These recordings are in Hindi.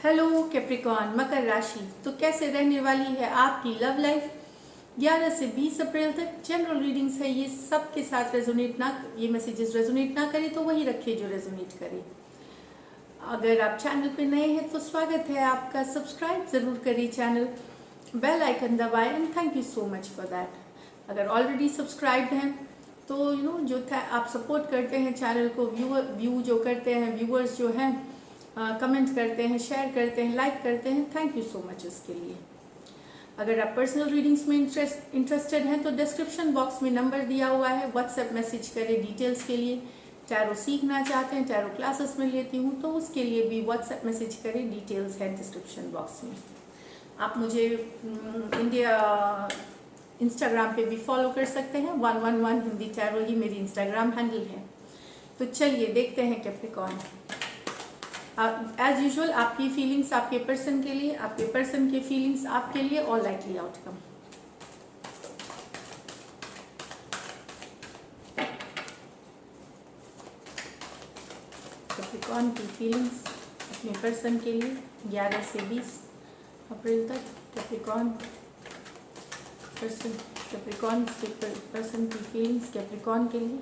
हेलो कैप्रिकॉन मकर राशि। तो कैसे रहने वाली है आपकी लव लाइफ 11 से 20 अप्रैल तक। जनरल रीडिंग्स है, ये सबके साथ रेजोनेट ना, ये मैसेजेस रेजोनेट ना करे तो वही रखे जो रेजोनेट करे। अगर आप चैनल पे नए हैं तो स्वागत है आपका, सब्सक्राइब जरूर करिए चैनल, बेल आइकन दबाएं and thank you so much for that. अगर ऑलरेडी सब्सक्राइब्ड हैं तो जो था आप सपोर्ट करते हैं चैनल को, व्यू जो करते हैं, व्यूअर्स जो हैं कमेंट करते हैं, शेयर करते हैं, लाइक करते हैं, थैंक यू सो मच उसके लिए। अगर आप पर्सनल रीडिंग्स में इंटरेस्टेड हैं तो डिस्क्रिप्शन बॉक्स में नंबर दिया हुआ है, व्हाट्सएप मैसेज करें डिटेल्स के लिए। टैरो सीखना चाहते हैं, टैरो क्लासेस में लेती हूँ तो उसके लिए भी व्हाट्सएप मैसेज करें, डिटेल्स है डिस्क्रिप्शन बॉक्स में। आप मुझे इंडिया इंस्टाग्राम पे भी फॉलो कर सकते हैं, 111 हिंदी टैरो ही मेरी इंस्टाग्राम हैंडल है। तो चलिए देखते हैं कैप्रिकॉर्न। एज यूजुअल आपकी फीलिंग्स आपके पर्सन के लिए, आपके पर्सन के फीलिंग्स आपके लिए और लाइकली आउटकम। कैप्रिकॉर्न की फीलिंग्स अपने पर्सन के लिए 11 से 20 अप्रैल तक। कैप्रिकॉर्न पर्सन, कैप्रिकॉर्न के पर्सन की फीलिंग्स कैप्रिकॉर्न के लिए।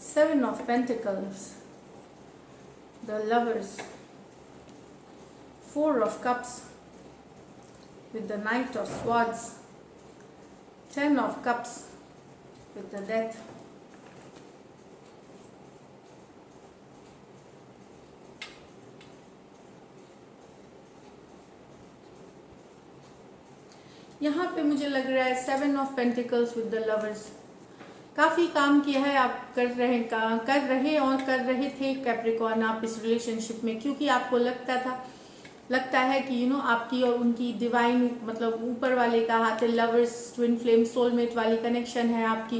7 of Pentacles, the Lovers, 4 of Cups with the Knight of Swords, 10 of Cups with the Death, यहाँ पे मुझे लग रहा है 7 of Pentacles with the Lovers। काफ़ी काम किया है आप, कर रहे और कर रहे थे कैप्रिकॉर्न आप इस रिलेशनशिप में, क्योंकि आपको लगता है कि आपकी और उनकी डिवाइन, मतलब ऊपर वाले का हाथ है। लवर्स, ट्विन फ्लेम, सोलमेट वाली कनेक्शन है आपकी,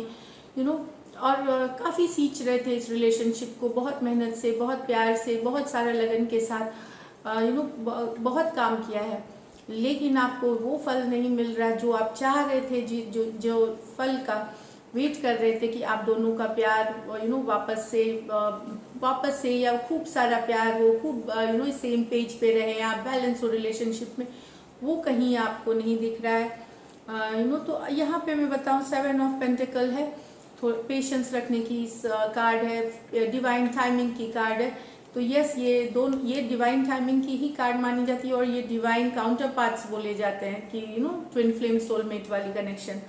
और काफ़ी सींच रहे थे इस रिलेशनशिप को, बहुत मेहनत से, बहुत प्यार से, बहुत सारा लगन के साथ बहुत काम किया है, लेकिन आपको वो फल नहीं मिल रहा जो आप चाह रहे थे। जो फल का वेट कर रहे थे कि आप दोनों का प्यार वापस से या खूब सारा प्यार हो, खूब सेम पेज पे रहे आप, बैलेंस हो रिलेशनशिप में, वो कहीं आपको नहीं दिख रहा है। तो यहाँ पे मैं बताऊँ 7 ऑफ पेंटिकल है, थोड़ा पेशेंस रखने की कार्ड है, डिवाइन टाइमिंग की कार्ड है। तो यस, ये डिवाइन टाइमिंग की ही कार्ड मानी जाती है और ये डिवाइन काउंटर पार्ट्स बोले जाते हैं कि ट्विन फ्लेम सोलमेट वाली कनेक्शन।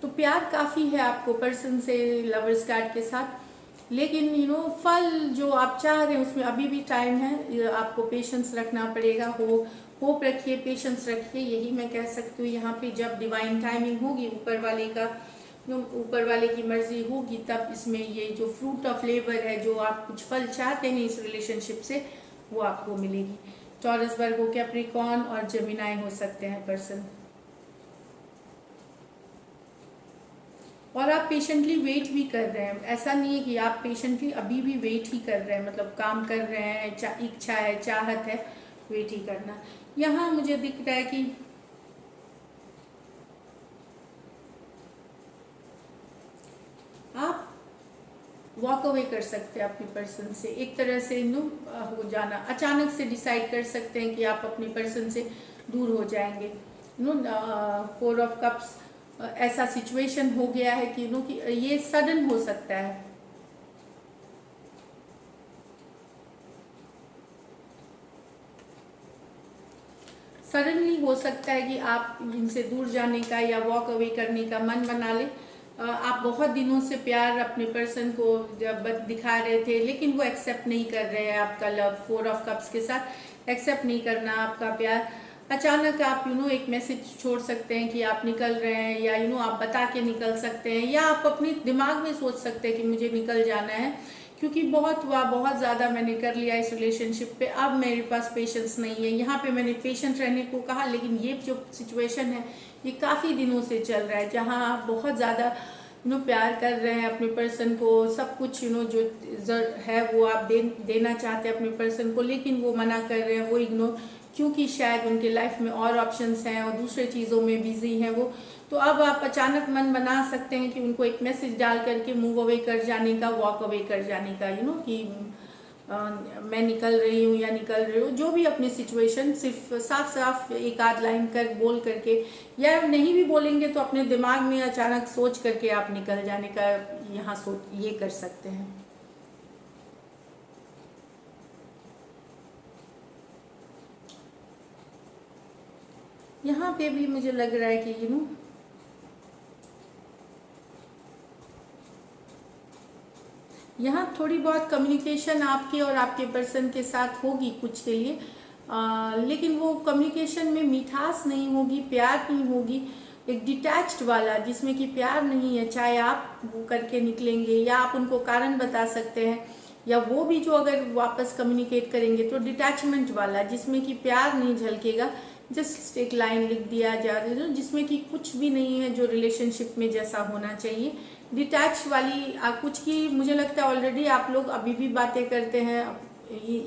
तो प्यार काफ़ी है आपको पर्सन से लवर्स कार्ड के साथ, लेकिन फल जो आप चाह रहे हैं उसमें अभी भी टाइम है, आपको पेशेंस रखना पड़ेगा। होप रखिए, पेशेंस रखिए, यही मैं कह सकती हूँ। यहाँ पे जब डिवाइन टाइमिंग होगी, ऊपर वाले की मर्जी होगी, तब इसमें ये जो फ्रूट ऑफ लेबर है, जो आप कुछ फल चाहते हैं इस रिलेशनशिप से, वो आपको मिलेगी। टॉरस, वर्गो, कैप्रिकॉर्न और जेमिनाई हो सकते हैं पर्सन। और आप पेशेंटली वेट भी कर रहे हैं, ऐसा नहीं है कि आप पेशेंटली अभी भी वेट ही कर रहे हैं, मतलब काम कर रहे हैं, इच्छा है, चाहत है, वेट ही करना। यहाँ मुझे दिख रहा है कि आप वॉक अवे कर सकते हैं अपने पर्सन से, एक तरह से हो जाना, अचानक से डिसाइड कर सकते हैं कि आप अपने पर्सन से दूर हो जाएंगे। 4 ऑफ कप्स, ऐसा सिचुएशन हो गया है कि कि ये सडन हो सकता है। सडनली हो सकता है कि आप इनसे दूर जाने का या वॉक अवे करने का मन बना ले। आप बहुत दिनों से प्यार अपने पर्सन को दिखा रहे थे, लेकिन वो एक्सेप्ट नहीं कर रहे हैं आपका लव। 4 ऑफ कप्स के साथ एक्सेप्ट नहीं करना आपका प्यार। अचानक आप एक मैसेज छोड़ सकते हैं कि आप निकल रहे हैं, या आप बता के निकल सकते हैं, या आप अपने दिमाग में सोच सकते हैं कि मुझे निकल जाना है, क्योंकि बहुत हुआ, बहुत ज़्यादा मैंने कर लिया इस रिलेशनशिप पे, अब मेरे पास पेशेंस नहीं है। यहाँ पे मैंने पेशेंट रहने को कहा, लेकिन ये जो सिचुएशन है ये काफ़ी दिनों से चल रहा है, जहाँ आप बहुत ज़्यादा प्यार कर रहे हैं अपने पर्सन को, सब कुछ जो है वो आप देना चाहते हैं अपने पर्सन को, लेकिन वो मना कर रहे हैं, वो इग्नोर, क्योंकि शायद उनके लाइफ में और ऑप्शंस हैं और दूसरे चीज़ों में बिजी हैं वो। तो अब आप अचानक मन बना सकते हैं कि उनको एक मैसेज डाल करके मूव अवे कर जाने का, वॉक अवे कर जाने का, कि मैं निकल रही हूँ या निकल रही हूँ, जो भी अपनी सिचुएशन सिर्फ साफ साफ एक आध लाइन कर बोल करके, या नहीं भी बोलेंगे तो अपने दिमाग में अचानक सोच करके आप निकल जाने का यहाँ सोच ये कर सकते हैं। यहाँ पे भी मुझे लग रहा है कि यहाँ थोड़ी बहुत कम्युनिकेशन आपके और आपके पर्सन के साथ होगी कुछ के लिए, लेकिन वो कम्युनिकेशन में मिठास नहीं होगी, प्यार नहीं होगी, एक डिटैच्ड वाला जिसमें कि प्यार नहीं है। चाहे आप वो करके निकलेंगे या आप उनको कारण बता सकते हैं, या वो भी जो अगर वापस कम्युनिकेट करेंगे तो डिटैचमेंट वाला जिसमें कि प्यार नहीं झलकेगा, जस्ट एक लाइन लिख दिया जा रहा है जिसमें कि कुछ भी नहीं है जो रिलेशनशिप में जैसा होना चाहिए। डिटैच वाली कुछ की मुझे लगता है ऑलरेडी आप लोग अभी भी बातें करते हैं,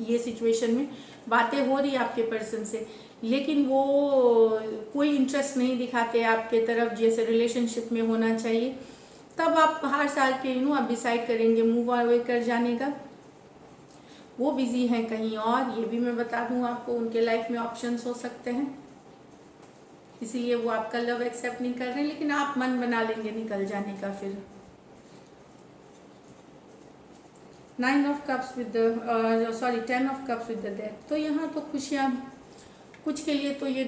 ये सिचुएशन में बातें हो रही है आपके पर्सन से, लेकिन वो कोई इंटरेस्ट नहीं दिखाते आपके तरफ जैसे रिलेशनशिप में होना चाहिए। तब आप हर साल के आप डिसाइड करेंगे मूव अवे कर जाने का। वो बिजी हैं कहीं और, ये भी मैं बता दूं आपको, उनके लाइफ में ऑप्शंस हो सकते हैं, इसीलिए वो आपका लव एक्सेप्ट नहीं कर रहे हैं, लेकिन आप मन बना लेंगे निकल जाने का। फिर 9 of cups with sorry 10 of cups with the death. तो यहाँ तो खुशियाँ कुछ के लिए तो ये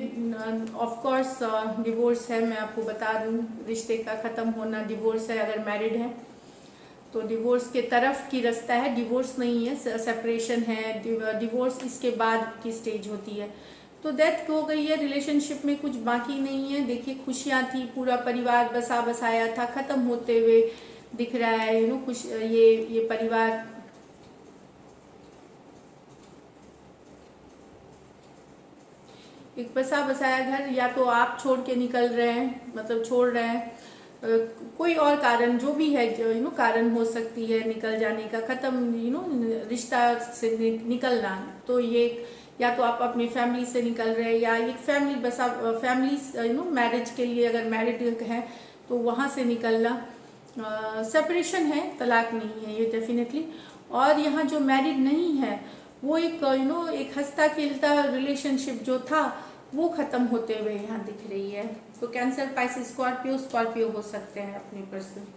ऑफ कोर्स डिवोर्स है, मैं आपको बता दूं, रिश्ते का ख़त्म होना डिवोर्स है। अगर मैरिड है तो डिवोर्स के तरफ की रास्ता है, डिवोर्स नहीं है, सेपरेशन है। डिवोर्स इसके बाद की स्टेज होती है। तो डेथ हो गई है, रिलेशनशिप में कुछ बाकी नहीं है। देखिए खुशियाँ थी, पूरा परिवार बसा बसाया था, ख़त्म होते हुए दिख रहा है खुश ये परिवार। एक बसा बसाया घर, या तो आप छोड़ के निकल रहे हैं, मतलब छोड़ रहे हैं, कोई और कारण जो भी है जो कारण हो सकती है निकल जाने का, ख़त्म रिश्ता से निकलना। तो ये या तो आप अपनी फैमिली से निकल रहे हैं, या एक फैमिली बसा फैमिली मैरिज के लिए अगर मैरिड है तो वहाँ से निकलना। सेपरेशन है, तलाक नहीं है ये डेफिनेटली। और यहाँ जो मैरिड नहीं है वो एक एक हंसता खेलता रिलेशनशिप जो था वो ख़त्म होते हुए यहाँ दिख रही है। तो कैंसर, पाइसेस, स्कॉर्पियो हो सकते हैं अपने पर्सन।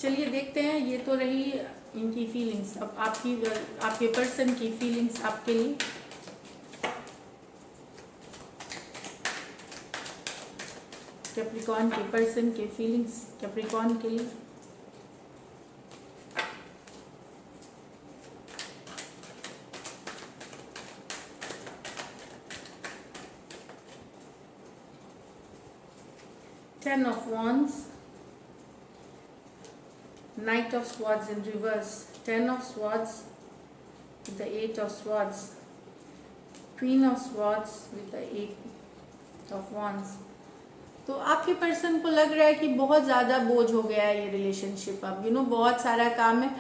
चलिए देखते हैं, ये तो रही इनकी फीलिंग्स। अब आपके पर्सन की फीलिंग्स आपके लिए। कैप्रिकॉर्न के पर्सन के फीलिंग्स कैप्रिकॉर्न के लिए। Ten of Wands, Knight of Swords in reverse, Ten of Swords with the Eight of Swords, Queen of Swords with the Eight of Wands। तो आपके पर्सन को लग रहा है कि बहुत ज़्यादा बोझ हो गया है ये रिलेशनशिप। अब बहुत सारा काम है,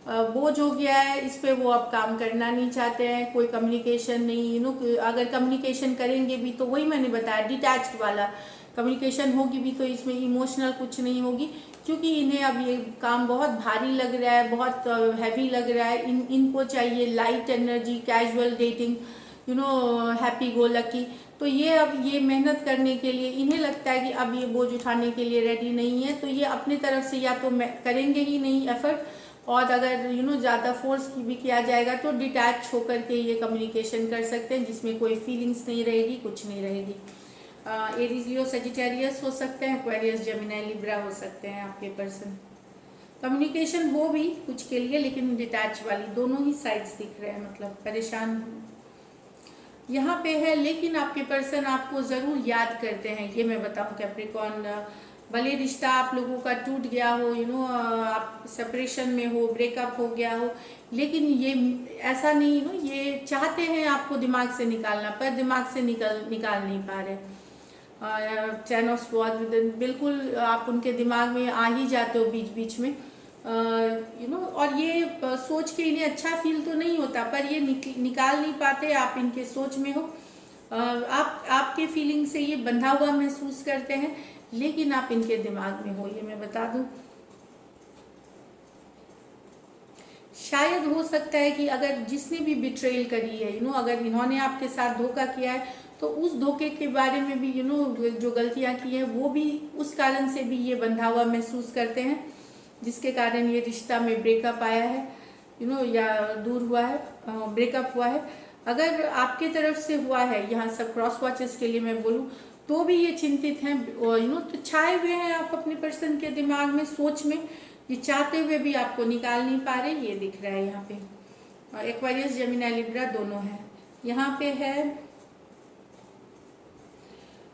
बोझ हो गया है, इस पे वो अब काम करना नहीं चाहते हैं। कोई कम्युनिकेशन नहीं, अगर कम्युनिकेशन करेंगे भी तो वही मैंने बताया डिटैच्ड वाला कम्युनिकेशन होगी भी तो इसमें इमोशनल कुछ नहीं होगी, क्योंकि इन्हें अब ये काम बहुत भारी लग रहा है, बहुत हैवी लग रहा है। इनको चाहिए light energy, casual dating, happy go lucky. तो ये अब ये मेहनत करने के लिए इन्हें लगता है कि अब ये बोझ उठाने के लिए रेडी नहीं है, तो ये अपनी तरफ से या तो करेंगे ही नहीं एफर्ट, और अगर ज़्यादा फोर्स भी किया जाएगा तो डिटैच होकर के ये कम्युनिकेशन कर सकते हैं, जिसमें कोई फीलिंग्स नहीं रहेगी, कुछ नहीं रहेगी। एरीज, लियो, सेजिटेरियस हो सकते हैं, एक्वेरियस, जेमिनी, लिब्रा हो सकते हैं आपके पर्सन। कम्युनिकेशन हो भी कुछ के लिए, लेकिन डिटैच वाली दोनों ही साइड्स दिख रहे हैं, मतलब परेशान यहाँ पे है। लेकिन आपके पर्सन आपको ज़रूर याद करते हैं, ये मैं बताऊँ कैप्रिकॉर्न। भले रिश्ता आप लोगों का टूट गया हो, आप सेपरेशन में हो, ब्रेकअप हो गया हो, लेकिन ये ऐसा नहीं ये चाहते हैं आपको दिमाग से निकालना, पर दिमाग से निकाल नहीं पा रहे। टेन ऑफ स्वॉर्ड्स, बिल्कुल आप उनके दिमाग में आ ही जाते हो बीच बीच में, और ये सोच के इन्हें अच्छा फील तो नहीं होता, पर ये निकाल नहीं पाते, आप इनके सोच में हो। आपके फीलिंग से ये बंधा हुआ महसूस करते हैं, लेकिन आप इनके दिमाग में हो, ये मैं बता दूं। शायद हो सकता है कि अगर जिसने भी बिट्रेल करी है, अगर इन्होंने आपके साथ धोखा किया है तो उस धोखे के बारे में भी जो गलतियां की हैं वो भी उस कारण से भी ये बंधा हुआ महसूस करते हैं, जिसके कारण ये रिश्ता में ब्रेकअप आया है, या दूर हुआ है, ब्रेकअप हुआ है। अगर आपके तरफ से हुआ है, यहाँ सब क्रॉस वॉचेस के लिए मैं बोलूँ, तो भी ये चिंतित हैं, तो छाए हुए हैं आप अपने पर्सन के दिमाग में, सोच में, ये चाहते हुए भी आपको निकाल नहीं पा रहे, ये दिख रहा है यहाँ पे। एक्वेरियस, जेमिनी, लिब्रा दोनों है। यहाँ पे है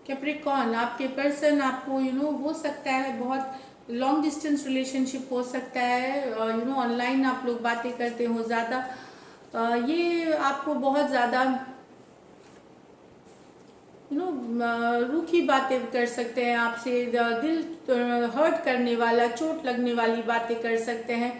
कैप्रिकॉर्न, आपके पर्सन आपको हो सकता है बहुत लॉन्ग डिस्टेंस रिलेशनशिप हो सकता है, ऑनलाइन आप लोग बातें करते हो ज़्यादा, ये आपको बहुत ज़्यादा रूखी बातें कर सकते हैं आपसे, दिल हर्ट करने वाला, चोट लगने वाली बातें कर सकते हैं,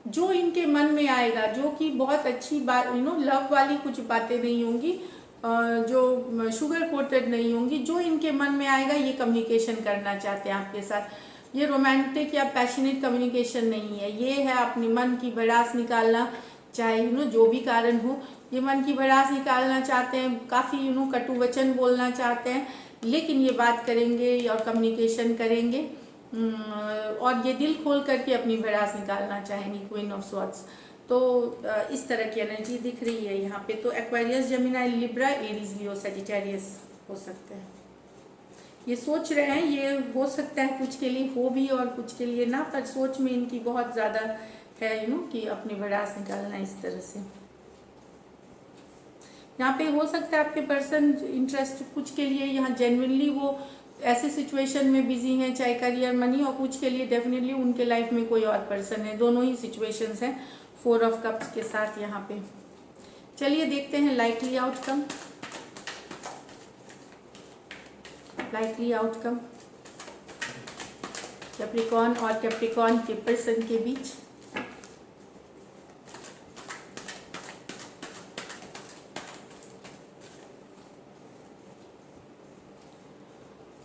जो इनके मन में आएगा, जो कि बहुत अच्छी बात, लव वाली कुछ बातें नहीं होंगी, जो शुगर कोटेड नहीं होंगी, जो इनके मन में आएगा ये कम्युनिकेशन करना चाहते हैं आपके साथ। ये रोमांटिक या पैशनेट कम्युनिकेशन नहीं है, ये है अपने मन की भड़ास निकालना, चाहे जो भी कारण हो, ये मन की भड़ास निकालना चाहते हैं, काफ़ी कटु वचन बोलना चाहते हैं, लेकिन ये बात करेंगे और कम्युनिकेशन करेंगे, और ये दिल खोल करके अपनी भड़ास निकालना चाहेंगी, क्वीन ऑफ स्वॉर्ड्स। तो इस तरह की एनर्जी दिख रही है यहाँ पे। तो एक्वेरियस, जेमिनी, लिब्रा, एरीज, लियो, सजिटेरियस हो सकते हैं। ये सोच रहे हैं, ये हो सकता है कुछ के लिए हो भी और कुछ के लिए ना, पर सोच में इनकी बहुत ज़्यादा है कि अपनी भड़ास निकालना इस तरह से। यहाँ पे हो सकता है आपके पर्सन इंटरेस्ट कुछ के लिए यहाँ जेन्युइनली वो ऐसे सिचुएशन में बिजी हैं, चाहे करियर, मनी, और कुछ के लिए डेफिनेटली उनके लाइफ में कोई और पर्सन है। दोनों ही सिचुएशंस हैं 4 ऑफ कप्स के साथ यहाँ पे। चलिए देखते हैं likely outcome. Likely outcome Capricorn और कैप्रिकॉर्न के पर्सन के बीच।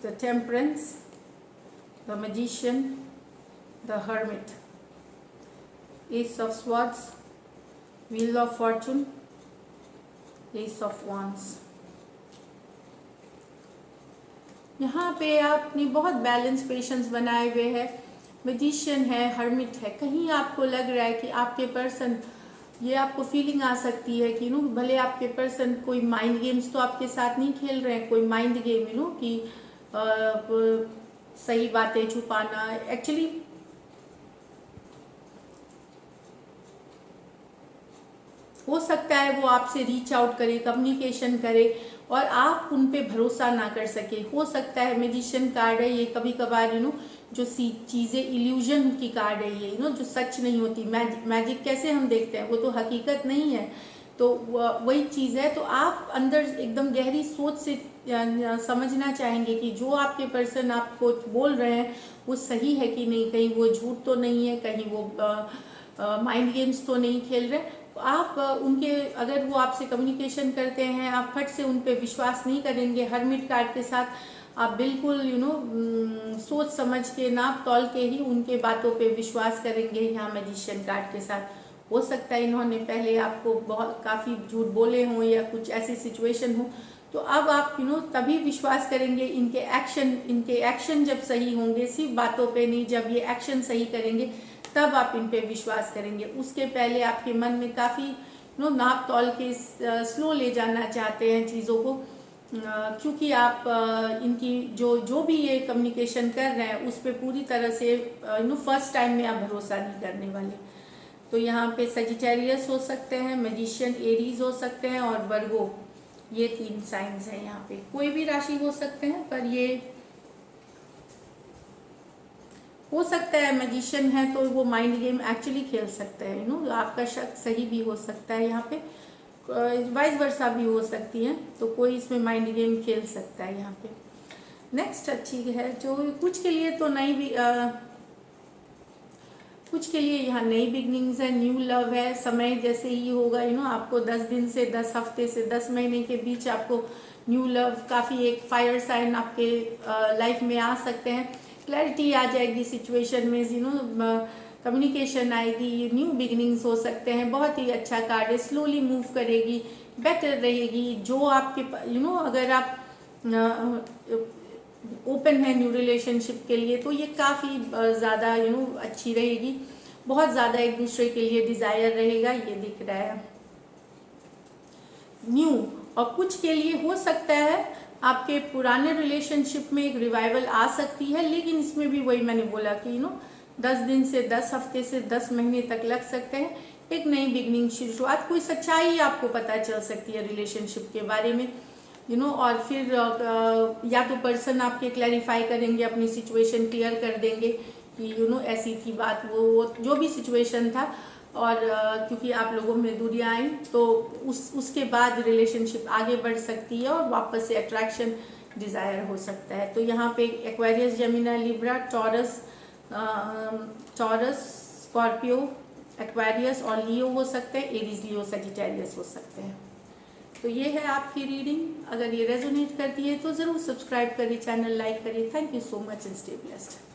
The Temperance, the Magician, the Hermit, Ace of Swords, Wheel of Fortune, Ace of Wands। यहाँ पे आपने बहुत बैलेंस, पेशेंस बनाए हुए है। मैजिशियन है, हर्मिट है। कहीं आपको लग रहा है कि आपके पर्सन, ये आपको फीलिंग आ सकती है कि भले आपके पर्सन कोई माइंड गेम्स तो आपके साथ नहीं खेल रहे हैं, कोई माइंड गेम कि सही बातें छुपाना। एक्चुअली हो सकता है वो आपसे रीच आउट करे, कम्युनिकेशन करे और आप उन पे भरोसा ना कर सके। हो सकता है मैजिशियन कार्ड है ये, कभी कभार जो चीज़ें इल्यूजन की कार्ड है ये, जो सच नहीं होती। मैजिक कैसे हम देखते हैं, वो तो हकीकत नहीं है, तो वही चीज़ है। तो आप अंदर एकदम गहरी सोच से समझना चाहेंगे कि जो आपके पर्सन आपको बोल रहे हैं वो सही है कि नहीं, कहीं वो झूठ तो नहीं है, कहीं वो माइंड गेम्स तो नहीं खेल रहे। आप उनके, अगर वो आपसे कम्युनिकेशन करते हैं, आप फट से उन पे विश्वास नहीं करेंगे। हर्मिट कार्ड के साथ आप बिल्कुल सोच समझ के, नाप तौल के ही उनके बातों पे विश्वास करेंगे। यहाँ मैजिशियन कार्ड के साथ हो सकता है इन्होंने पहले आपको बहुत काफ़ी झूठ बोले हों या कुछ ऐसी सिचुएशन हो, तो अब आप तभी विश्वास करेंगे। इनके एक्शन जब सही होंगे, सिर्फ बातों पे नहीं, जब ये एक्शन सही करेंगे तब आप इन पे विश्वास करेंगे। उसके पहले आपके मन में काफ़ी नाप तौल के स्लो ले जाना चाहते हैं चीज़ों को, क्योंकि आप इनकी जो भी ये कम्युनिकेशन कर रहे हैं उस पर पूरी तरह से फर्स्ट टाइम में आप भरोसा नहीं करने वाले। तो यहाँ पे सजिटेरियस हो सकते हैं, मैजिशियन, एरीज हो सकते हैं और वर्गो, ये 3 साइंस हैं। यहाँ पे कोई भी राशि हो सकते हैं, पर ये हो सकता है मैजिशियन है तो वो माइंड गेम एक्चुअली खेल सकते हैं। आपका शक सही भी हो सकता है, यहाँ पे वाइस वर्सा भी हो सकती है, तो कोई इसमें माइंड गेम खेल सकता है यहाँ पे। नेक्स्ट अच्छी है जो कुछ के लिए तो नई भी कुछ के लिए यहाँ नई बिगनिंग्स है, न्यू लव है। समय जैसे ही होगा आपको 10 दिन से 10 हफ्ते से 10 महीने के बीच आपको न्यू लव, काफ़ी एक फायर साइन आपके लाइफ में आ सकते हैं। क्लैरिटी आ जाएगी सिचुएशन में, कम्युनिकेशन आएगी, न्यू बिगिनिंग्स हो सकते हैं। बहुत ही अच्छा कार्ड है, स्लोली मूव करेगी, बेटर रहेगी। जो आपके अगर आप ओपन है न्यू रिलेशनशिप के लिए तो ये काफ़ी ज़्यादा अच्छी रहेगी। बहुत ज़्यादा एक दूसरे के लिए डिज़ायर रहेगा, ये दिख रहा है न्यू। और कुछ के लिए हो सकता है आपके पुराने रिलेशनशिप में एक रिवाइवल आ सकती है, लेकिन इसमें भी वही मैंने बोला कि 10 दिन से 10 हफ्ते से 10 महीने तक लग सकते हैं एक नई बिगनिंग शुरुआत। कोई सच्चाई आपको पता चल सकती है रिलेशनशिप के बारे में और फिर या तो पर्सन आपके क्लैरिफाई करेंगे, अपनी सिचुएशन क्लियर कर देंगे कि ऐसी थी बात, वो जो भी सिचुएशन था। और क्योंकि आप लोगों में दूरियां आई तो उसके बाद रिलेशनशिप आगे बढ़ सकती है और वापस से अट्रैक्शन डिज़ायर हो सकता है। तो यहाँ पे Aquarius, Gemini, Libra, taurus, Scorpio, Aquarius और लियो हो सकते हैं, एरीज, लियो, सजिटेरियस हो सकते हैं। तो ये है आपकी रीडिंग। अगर ये रेजोनेट करती है तो ज़रूर सब्सक्राइब करिए, चैनल लाइक करिए। Thank you so much and stay blessed.